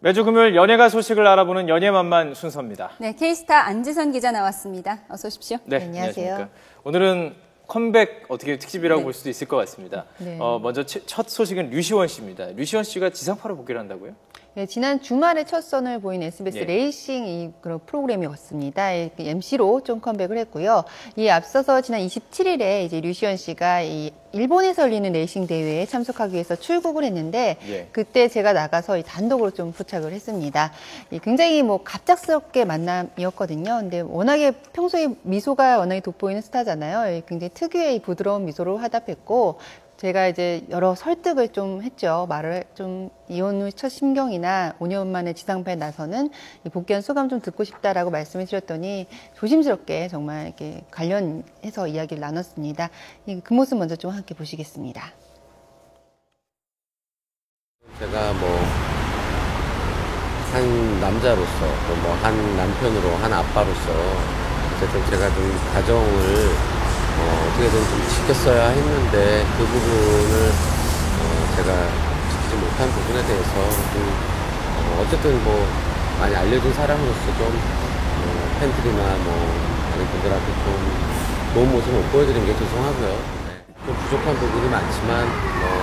매주 금요일 연예가 소식을 알아보는 연예만만 순서입니다. 네, K스타 안지선 기자 나왔습니다. 어서 오십시오. 네, 안녕하세요. 오늘은 컴백 어떻게 특집이라고 네. 볼 수도 있을 것 같습니다. 네. 먼저 첫 소식은 류시원 씨입니다. 류시원 씨가 지상파로 복귀를 한다고요? 네, 지난 주말에 첫 선을 보인 SBS 예. 레이싱 이 그런 프로그램이었습니다. MC로 좀 컴백을 했고요. 이 앞서서 지난 27일에 이제 류시원 씨가 이 일본에서 열리는 레이싱 대회에 참석하기 위해서 출국을 했는데 예. 그때 제가 나가서 이 단독으로 좀 부착을 했습니다. 굉장히 뭐 갑작스럽게 만남이었거든요. 근데 워낙에 평소에 미소가 워낙에 돋보이는 스타잖아요. 굉장히 특유의 이 부드러운 미소로 화답했고 제가 이제 여러 설득을 좀 했죠. 말을 좀 이혼 후 첫 심경이나 5년 만에 지상파에 나서는 복귀한 소감 좀 듣고 싶다라고 말씀을 드렸더니 조심스럽게 정말 이렇게 관련해서 이야기를 나눴습니다. 그 모습 먼저 좀 함께 보시겠습니다. 제가 한 남자로서 또 한 남편으로 한 아빠로서 어쨌든 제가 좀 가정을 어떻게든 좀 지켰어야 했는데 그 부분을 제가 지키지 못한 부분에 대해서 좀 어쨌든 많이 알려진 사람으로서 좀 팬들이나 많은 분들한테 좀 좋은 모습 못 보여드린 게 죄송하고요. 네. 좀 부족한 부분이 많지만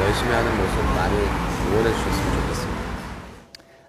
열심히 하는 모습 많이 응원해 주셨으면 좋겠습니다.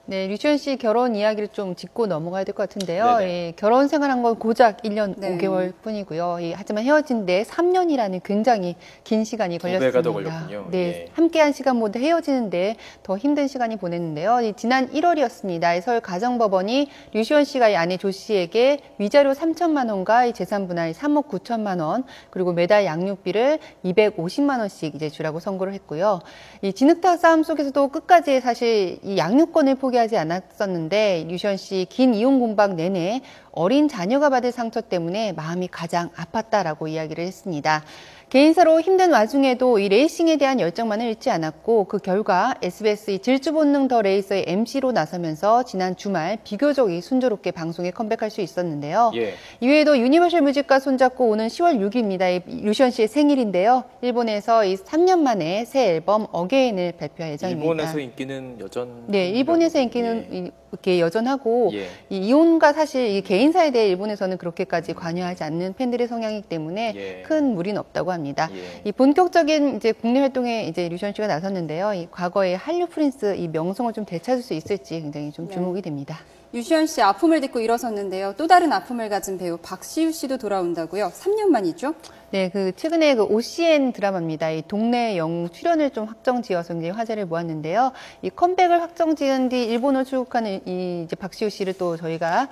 네, 류시원 씨 결혼 이야기를 좀 짚고 넘어가야 될 것 같은데요. 예, 결혼 생활한 건 고작 1년 네. 5개월 뿐이고요. 하지만 헤어진 데 3년이라는 굉장히 긴 시간이 걸렸습니다. 2배가 더 걸렸군요. 네, 예. 함께한 시간보다 헤어지는데 더 힘든 시간이 보냈는데요. 지난 1월이었습니다. 서울 가정법원이 류시원 씨가 이 아내 조 씨에게 위자료 3천만 원과 재산 분할 3억 9천만 원 그리고 매달 양육비를 250만 원씩 이제 주라고 선고를 했고요. 이 진흙탕 싸움 속에서도 끝까지 사실 이 양육권을 포기하지 않았었는데 류시원 씨 긴 이혼 공방 내내 어린 자녀가 받을 상처 때문에 마음이 가장 아팠다라고 이야기를 했습니다. 개인사로 힘든 와중에도 이 레이싱에 대한 열정만을 잃지 않았고 그 결과 SBS 질주 본능 더 레이서의 MC로 나서면서 지난 주말 비교적 순조롭게 방송에 컴백할 수 있었는데요. 예. 이외에도 유니버셜 뮤직과 손잡고 오는 10월 6일입니다. 류시원 씨의 생일인데요. 일본에서 이 3년 만에 새 앨범 어게인을 발표할 예정입니다. 일본에서 인기는 여전. 네, 일본에서 인기는 이렇게 여전하고 예. 이 이혼과 사실 이 개인사에 대해 일본에서는 그렇게까지 관여하지 않는 팬들의 성향이기 때문에 예. 큰 무리는 없다고 합니다. 예. 이 본격적인 이제 국내 활동에 이제 류시원 씨가 나섰는데요. 이 과거의 한류 프린스 이 명성을 좀 되찾을 수 있을지 굉장히 좀 주목이 됩니다. 류시원 씨 아픔을 딛고 일어섰는데요. 또 다른 아픔을 가진 배우 박시우 씨도 돌아온다고요. 3년 만이죠? 네, 최근에 OCN 드라마입니다. 이 동네 영웅 출연을 좀 확정지어서 굉장히 화제를 모았는데요. 이 컴백을 확정지은 뒤 일본으로 출국하는 이제 박시우 씨를 또 저희가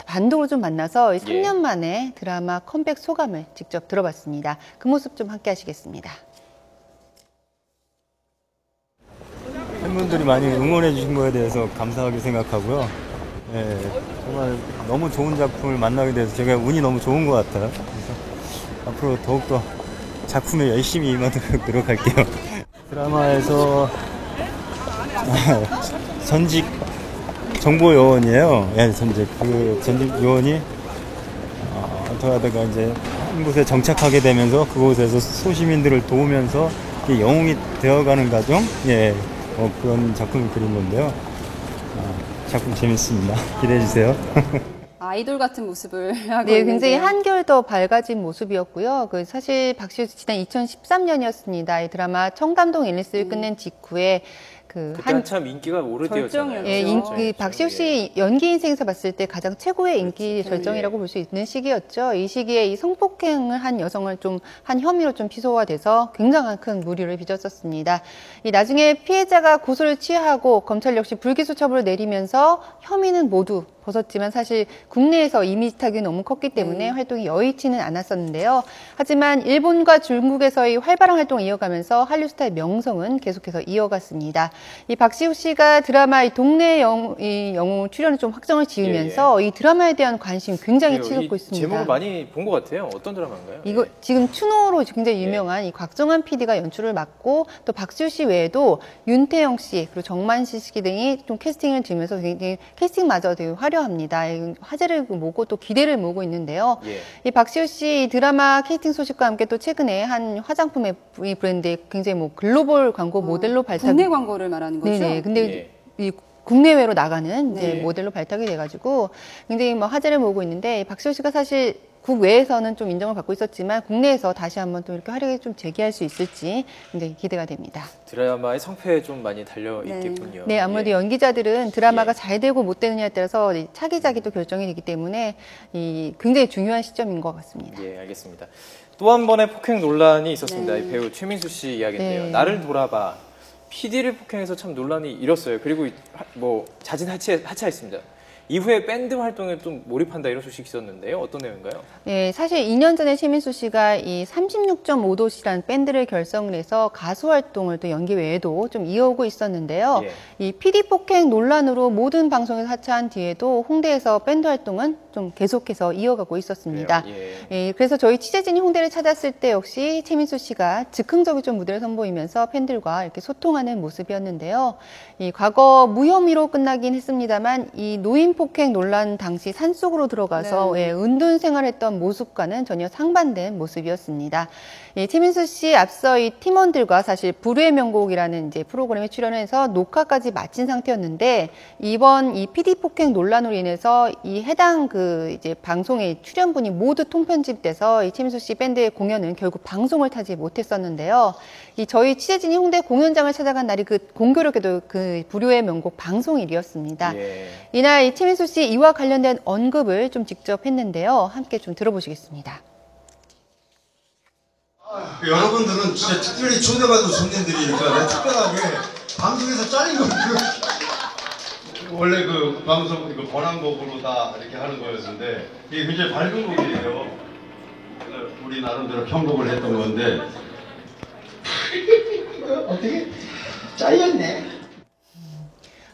단독으로 좀 만나서 3년 만에 드라마 컴백 소감을 직접 들어봤습니다. 그 모습 좀 함께 하시겠습니다. 팬분들이 많이 응원해 주신 거에 대해서 감사하게 생각하고요. 예, 정말 너무 좋은 작품을 만나게 돼서 제가 운이 너무 좋은 것 같아요. 그래서 앞으로 더욱더 작품에 열심히 임하도록 노력할게요. 드라마에서 전직 정보요원이에요. 예, 전직 요원이 어떻게 하다가 이제 한 곳에 정착하게 되면서 그곳에서 소시민들을 도우면서 영웅이 되어가는 과정, 그런 작품을 그린 건데요. 작품 재밌습니다. 기대해 주세요. 아이돌 같은 모습을 하고 네, 굉장히 있는데요. 한결 더 밝아진 모습이었고요. 사실 박시우 씨 지난 2013년이었습니다. 이 드라마 청담동 앨리스를 끝낸 직후에 그때 한참 인기가 오르되었잖아요. 절정이었죠. 박시우 씨 연기 인생에서 봤을 때 가장 최고의 인기 절정이라고 볼 수 있는 시기였죠. 이 시기에 이 성폭행을 한 여성을 한 혐의로 좀 피소가 돼서 굉장한 큰 물의를 빚었었습니다. 나중에 피해자가 고소를 취하고 검찰 역시 불기소 처분을 내리면서 혐의는 모두 벗었지만 사실 국내에서 이미지 타격이 너무 컸기 때문에 활동이 여의치는 않았었는데요. 하지만 일본과 중국에서의 활발한 활동을 이어가면서 한류 스타의 명성은 계속해서 이어갔습니다. 이 박시우 씨가 드라마 동네 영웅 출연을 좀 확정을 지으면서 이 드라마에 대한 관심이 굉장히 치솟고 있습니다. 제목을 많이 본 것 같아요. 어떤 드라마인가요? 이거 지금 추노로 굉장히 유명한 이 곽정한 PD가 연출을 맡고 또 박시우 씨 외에도 윤태영 씨 그리고 정만시 씨 등이 좀 캐스팅을 지으면서 굉장히 캐스팅마저 되게 화려합니다. 화제를 모고 또 기대를 모으고 있는데요. 이 박시우 씨 드라마 캐스팅 소식과 함께 또 최근에 한 화장품의 브랜드의 굉장히 글로벌 광고 모델로 발탁. 국내 광고를 말하는 거죠? 네네. 근데 이 국내외로 나가는 이제 네. 모델로 발탁이 돼가지고 굉장히 뭐 화제를 모으고 있는데 박시호 씨가 사실 국외에서는 좀 인정을 받고 있었지만 국내에서 다시 한번 또 이렇게 활약을 좀 재개할 수 있을지 굉장히 기대가 됩니다. 드라마의 성패에 좀 많이 달려 있겠군요. 네, 아무래도 예. 연기자들은 드라마가 예. 잘 되고 못 되느냐에 따라서 차기작이 또 결정이 되기 때문에 굉장히 중요한 시점인 것 같습니다. 예, 알겠습니다. 또 한 번의 폭행 논란이 있었습니다. 네. 이 배우 최민수 씨 이야기인데요. 네. 나를 돌아봐. PD를 폭행해서 참 논란이 일었어요. 그리고 뭐 자진 하차했습니다. 이후에 밴드 활동에 좀 몰입한다 이런 소식이 있었는데요. 어떤 내용인가요? 네, 사실 2년 전에 최민수 씨가 이 36.5도씨라는 밴드를 결성을 해서 가수 활동을 또 연기 외에도 좀 이어오고 있었는데요. 예. 이 PD 폭행 논란으로 모든 방송에서 하차한 뒤에도 홍대에서 밴드 활동은 좀 계속해서 이어가고 있었습니다. 그래요? 예, 그래서 저희 취재진이 홍대를 찾았을 때 역시 최민수 씨가 즉흥적인 좀 무대를 선보이면서 팬들과 이렇게 소통하는 모습이었는데요. 이 과거 무혐의로 끝나긴 했습니다만 이 노인 폭행 논란 당시 산속으로 들어가서 네. 은둔 생활했던 모습과는 전혀 상반된 모습이었습니다. 최민수 씨 앞서 이 팀원들과 사실 불후의 명곡이라는 이제 프로그램에 출연해서 녹화까지 마친 상태였는데 이번 이 PD 폭행 논란으로 인해서 이 해당 그 이제 방송의 출연분이 모두 통편집돼서 이 최민수 씨 밴드의 공연은 결국 방송을 타지 못했었는데요. 저희 취재진이 홍대 공연장을 찾아간 날이 그 공교롭게도 그 불후의 명곡 방송일이었습니다. 예. 이날 이 최민수 씨 이와 관련된 언급을 좀 직접 했는데요. 함께 좀 들어보시겠습니다. 여러분들은 진짜 특별히 초대받은 손님들이니까 내가 특별하게 방송에서 잘린 거 원래 그 방송 그 번안곡으로 다 이렇게 하는 거였는데 이게 굉장히 밝은 곡이에요. 그래서 우리 나름대로 편곡을 했던 건데 어떻게 잘렸네.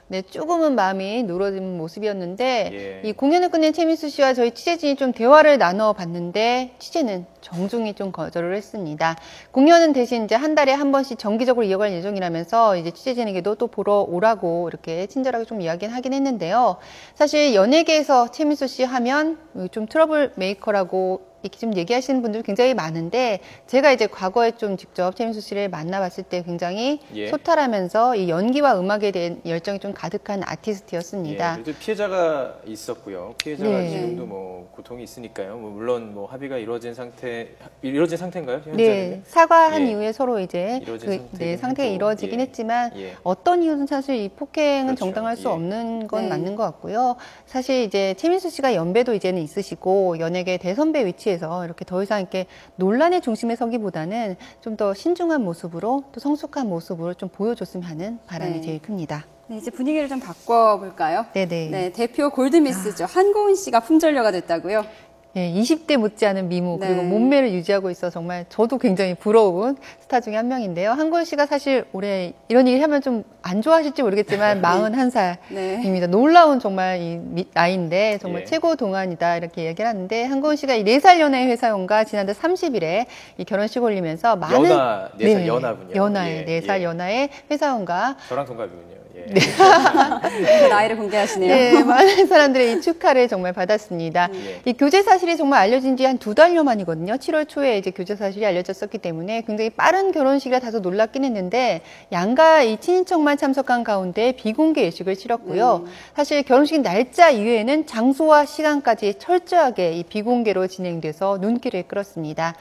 네, 조금은 마음이 누러진 모습이었는데 예. 이 공연을 끝낸 최민수 씨와 저희 취재진이 좀 대화를 나눠봤는데 취재는 정중히 좀 거절을 했습니다. 공연은 대신 이제 한 달에 한 번씩 정기적으로 이어갈 예정이라면서 이제 취재진에게도 또 보러 오라고 이렇게 친절하게 좀 이야기는 하긴 했는데요. 사실 연예계에서 최민수 씨 하면 좀 트러블 메이커라고 이렇게 좀 얘기하시는 분들이 굉장히 많은데 제가 이제 과거에 좀 직접 최민수 씨를 만나봤을 때 굉장히 예. 소탈하면서 이 연기와 음악에 대한 열정이 좀 가득한 아티스트였습니다. 예, 그래도 피해자가 있었고요. 피해자가 네. 지금도 뭐 고통이 있으니까요. 뭐 물론 뭐 합의가 이루어진 상태인가요? 현재는? 네, 사과한 예. 이후에 서로 이제 이루어진 상태가 해도, 이루어지긴 예. 했지만 예. 어떤 이유든 사실 이 폭행은 그렇죠. 정당할 수 예. 없는 건 네. 맞는 것 같고요. 사실 이제 최민수 씨가 연배도 이제는 있으시고 연예계 대선배 위치에서 이렇게 더 이상 이렇게 논란의 중심에 서기보다는 좀 더 신중한 모습으로 또 성숙한 모습으로 좀 보여줬으면 하는 바람이 네. 제일 큽니다. 네, 이제 분위기를 좀 바꿔볼까요? 네네. 네, 대표 골드미스죠. 한고은 씨가 품절녀가 됐다고요? 예, 20대 못지않은 미모 그리고 네. 몸매를 유지하고 있어 정말 저도 굉장히 부러운 스타 중에 한 명인데요. 한고은 씨가 사실 올해 이런 얘기 하면 좀 안 좋아하실지 모르겠지만 41살입니다. 네. 놀라운 정말 이 나이인데 정말 예. 최고 동안이다 이렇게 얘기를 하는데 한고은 씨가 이 4살 연하의 회사원과 지난달 30일에 이 결혼식 올리면서 많은 연하, 4살 연하군요. 연하의 예, 4살 예. 연하의 회사원과 저랑 동갑이군요. 예. 그 나이를 공개하시네요. 네, 많은 사람들의 이 축하를 정말 받았습니다. 예. 이 교제 사실이 정말 알려진 지 한 2달여 만이거든요. 7월 초에 이제 교제 사실이 알려졌었기 때문에 굉장히 빠른 결혼식이라 다소 놀랍긴 했는데 양가 이 친인척만 참석한 가운데 비공개 예식을 치렀고요. 사실 결혼식 날짜 이외에는 장소와 시간까지 철저하게 이 비공개로 진행돼서 눈길을 끌었습니다.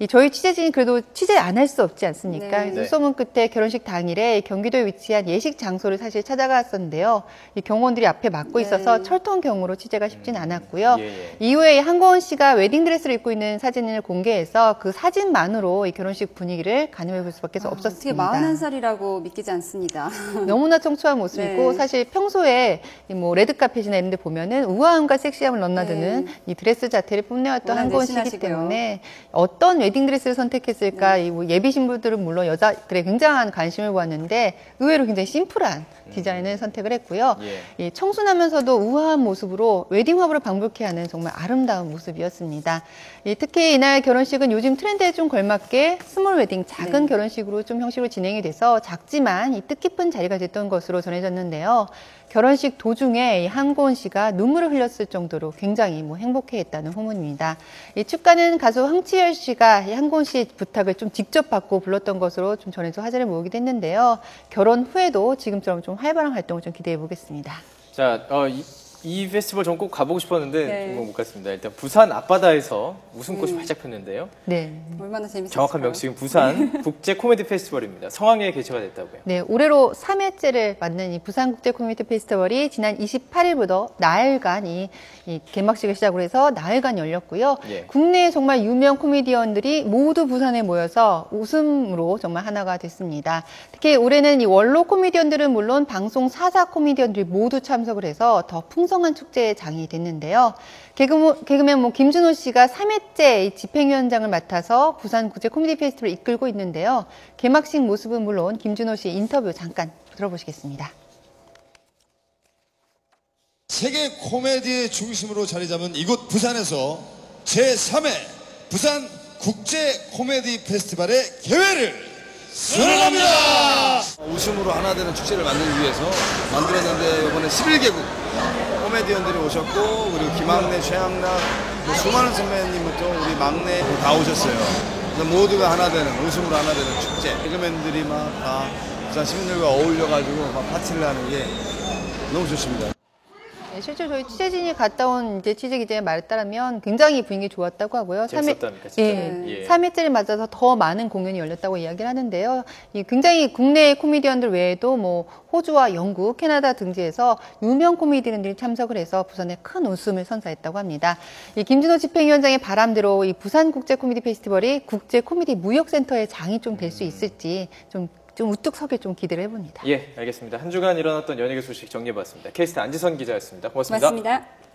저희 취재진이 그래도 취재 안 할 수 없지 않습니까? 네. 그래서 소문 끝에 결혼식 당일에 경기도에 위치한 예식 장소를 사실 찾아갔었는데요. 이 경호원들이 앞에 막고 있어서 네. 철통경으로 취재가 쉽진 않았고요. 예, 예. 이후에 한고은 씨가 웨딩드레스를 입고 있는 사진을 공개해서 그 사진만으로 이 결혼식 분위기를 가늠해 볼 수밖에 어떻게 없었습니다. 41살이라고 믿기지 않습니다. 너무나 청초한 모습이고 네. 사실 평소에 뭐 레드카펫이나 이런 데 보면은 우아함과 섹시함을 넘나드는 네. 이 드레스 자태를 뽐내왔던 워낙 한고은 씨이기 내신하시고요. 때문에 어떤 웨딩드레스를 선택했을까 네. 이뭐 예비 신부들은 물론 여자들의 굉장한 관심을 보았는데 의외로 굉장히 심플한 디자인을 선택을 했고요. 예. 이 청순하면서도 우아한 모습으로 웨딩 화보를 방불케 하는 정말 아름다운 모습이었습니다. 특히 이날 결혼식은 요즘 트렌드에 좀 걸맞게 스몰 웨딩, 작은 네. 결혼식으로 좀 형식으로 진행이 돼서 작지만 이 뜻깊은 자리가 됐던 것으로 전해졌는데요. 결혼식 도중에 이 한고은 씨가 눈물을 흘렸을 정도로 굉장히 행복해했다는 후문입니다. 이 축가는 가수 황치열 씨가 이 한고은 씨의 부탁을 좀 직접 받고 불렀던 것으로 좀 전해져 화제를 모으기도 했는데요. 결혼 후에도 지금처럼 좀 활발한 활동을 좀 기대해 보겠습니다. 자, 이 페스티벌 전 꼭 가보고 싶었는데 네. 정말 못 갔습니다. 일단 부산 앞바다에서 웃음꽃이 활짝 폈는데요. 네. 얼마나 재밌었을까요? 정확한 명칭은 부산 국제 코미디 페스티벌입니다. 성황리에 개최가 됐다고요. 네, 올해로 3회째를 맞는 이 부산국제 코미디 페스티벌이 지난 28일부터 나흘간이 이 개막식을 시작으로 해서 나흘간 열렸고요. 예. 국내에 정말 유명 코미디언들이 모두 부산에 모여서 웃음으로 정말 하나가 됐습니다. 특히 올해는 이 원로 코미디언들은 물론 방송 사자 코미디언들이 모두 참석을 해서 더 풍성한 축제의 장이 됐는데요. 개그맨 김준호 씨가 3회째 집행위원장을 맡아서 부산국제 코미디 페스티벌을 이끌고 있는데요. 개막식 모습은 물론 김준호 씨 인터뷰 잠깐 들어보시겠습니다. 세계 코미디의 중심으로 자리 잡은 이곳 부산에서 제3회 부산 국제 코미디 페스티벌의 개회를 선언합니다. 웃음으로 하나 되는 축제를 만들기 위해서 만들었는데 이번에 11개국 코미디언들이 오셨고 그리고 김학래, 최양락 수많은 선배님부터 우리 막내 다 오셨어요. 그래서 모두가 하나 되는 웃음으로 하나 되는 축제. 개그맨들이 막 다 부산 시민들과 어울려가지고 막 파티를 하는 게 너무 좋습니다. 네, 실제로 저희 취재진이 갔다 온 이제 취재 기자의 말에 따르면 굉장히 분위기 좋았다고 하고요. 재밌었답니까, 진짜? 예, 3회째를 맞아서 더 많은 공연이 열렸다고 이야기를 하는데요. 굉장히 국내 코미디언들 외에도 뭐 호주와 영국, 캐나다 등지에서 유명 코미디언들이 참석을 해서 부산에 큰 웃음을 선사했다고 합니다. 이 김준호 집행위원장의 바람대로 이 부산 국제 코미디 페스티벌이 국제 코미디 무역센터의 장이 좀 될 수 있을지 좀 우뚝 서게 좀 기대를 해봅니다. 예, 알겠습니다. 한 주간 일어났던 연예계 소식 정리해봤습니다. KST 안지선 기자였습니다. 고맙습니다. 고맙습니다.